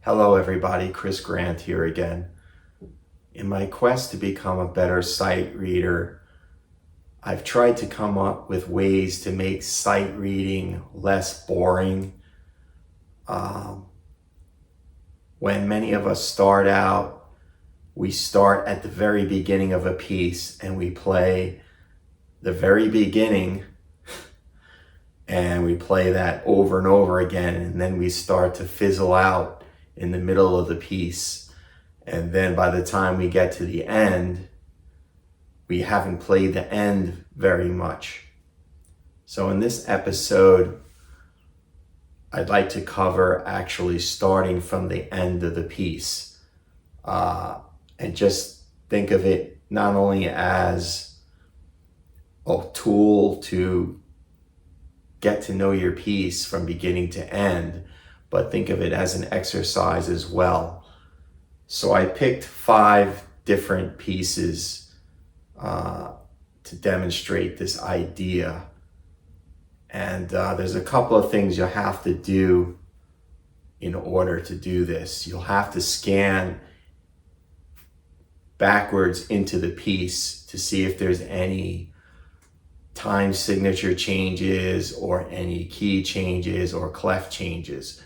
Hello everybody, Chris Grant here again. In my quest to become a better sight reader, I've tried to come up with ways to make sight reading less boring. When many of us start out, we start at the very beginning of a piece and we play the very beginning and we play that over and over again, and then we start to fizzle out in the middle of the piece, and then by the time we get to the end, we haven't played the end very much. So in this episode, I'd like to cover actually starting from the end of the piece, and just think of it not only as a tool to get to know your piece from beginning to end, but think of it as an exercise as well. So I picked 5 different pieces to demonstrate this idea. And there's a couple of things you'll have to do in order to do this. You'll have to scan backwards into the piece to see if there's any time signature changes or any key changes or clef changes.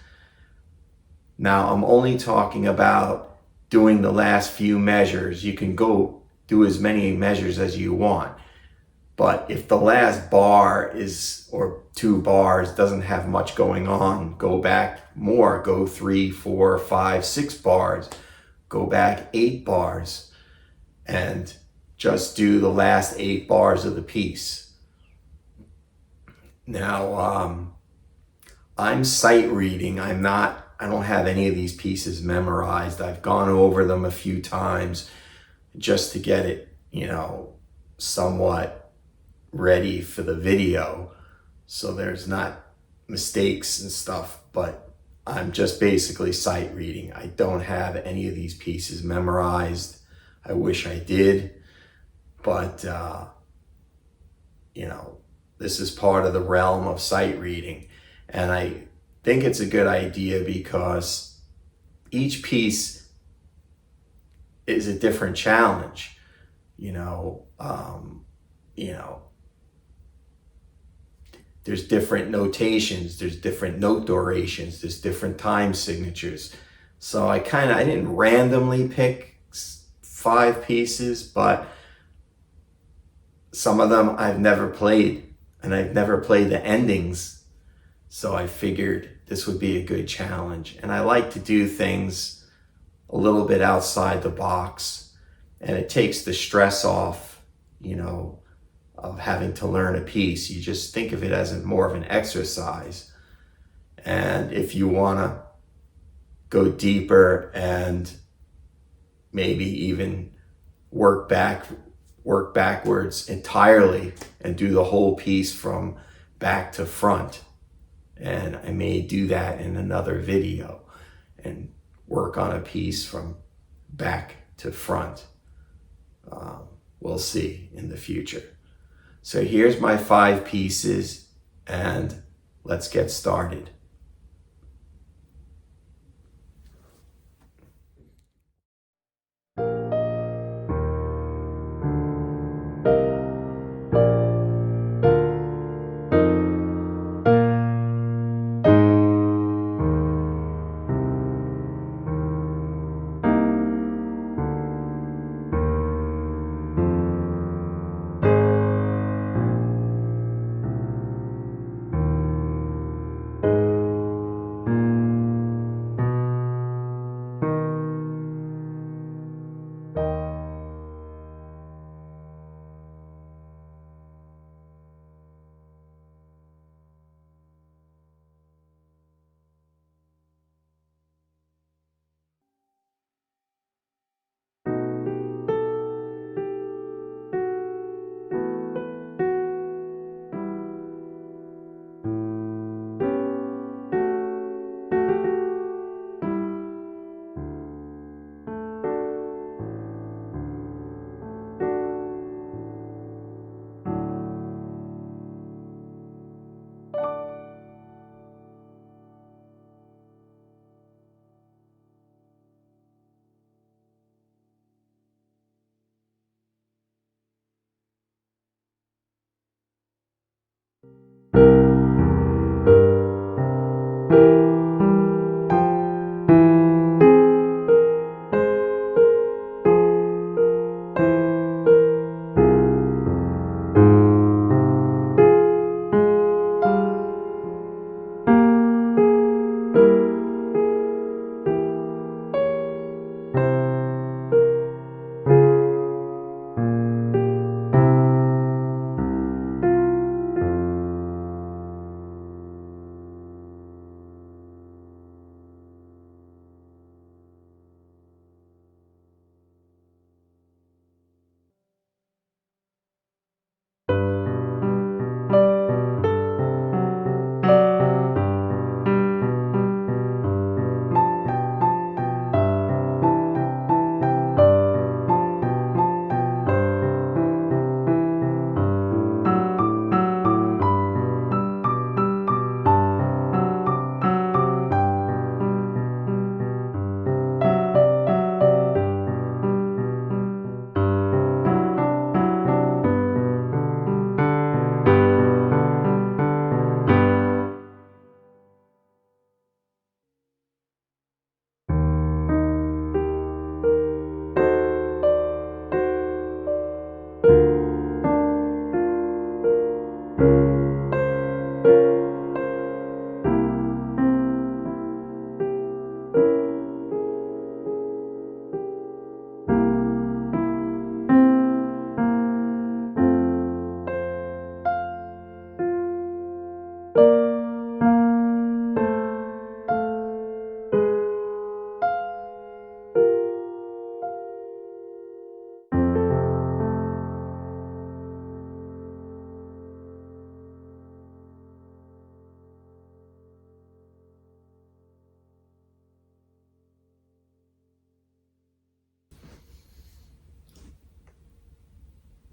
Now, I'm only talking about doing the last few measures. You can go do as many measures as you want. But if the last bar is, or 2 bars, doesn't have much going on, go back more. Go 3, 4, 5, 6 bars. Go back 8 bars. And just do the last 8 bars of the piece. Now, I'm sight reading. I don't have any of these pieces memorized. I've gone over them a few times just to get it, somewhat ready for the video, so there's not mistakes and stuff, but I'm just basically sight reading. I don't have any of these pieces memorized. I wish I did, but this is part of the realm of sight reading, and I think it's a good idea because each piece is a different challenge. There's different notations, there's different note durations, there's different time signatures. So I didn't randomly pick 5 pieces, but some of them I've never played, and I've never played the endings. So I figured this would be a good challenge. And I like to do things a little bit outside the box, and it takes the stress off, of having to learn a piece. You just think of it as more of an exercise. And if you want to go deeper and maybe even work backwards entirely and do the whole piece from back to front, and I may do that in another video, and work on a piece from back to front. We'll see in the future. So here's my 5 pieces, and let's get started.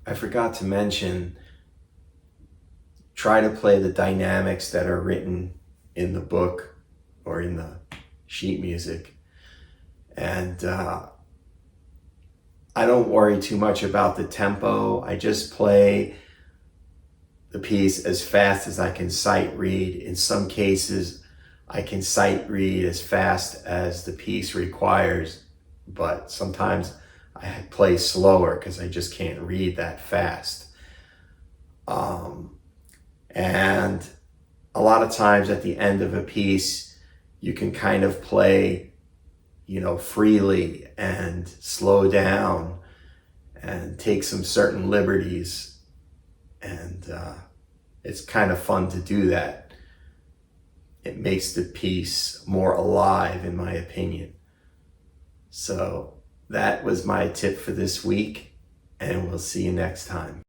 I forgot to mention, try to play the dynamics that are written in the book or in the sheet music. And I don't worry too much about the tempo. I just play the piece as fast as I can sight read. In some cases, I can sight read as fast as the piece requires, but sometimes I play slower because I just can't read that fast. And a lot of times at the end of a piece, you can kind of play, freely and slow down and take some certain liberties. And it's kind of fun to do that. It makes the piece more alive, in my opinion. So that was my tip for this week, and we'll see you next time.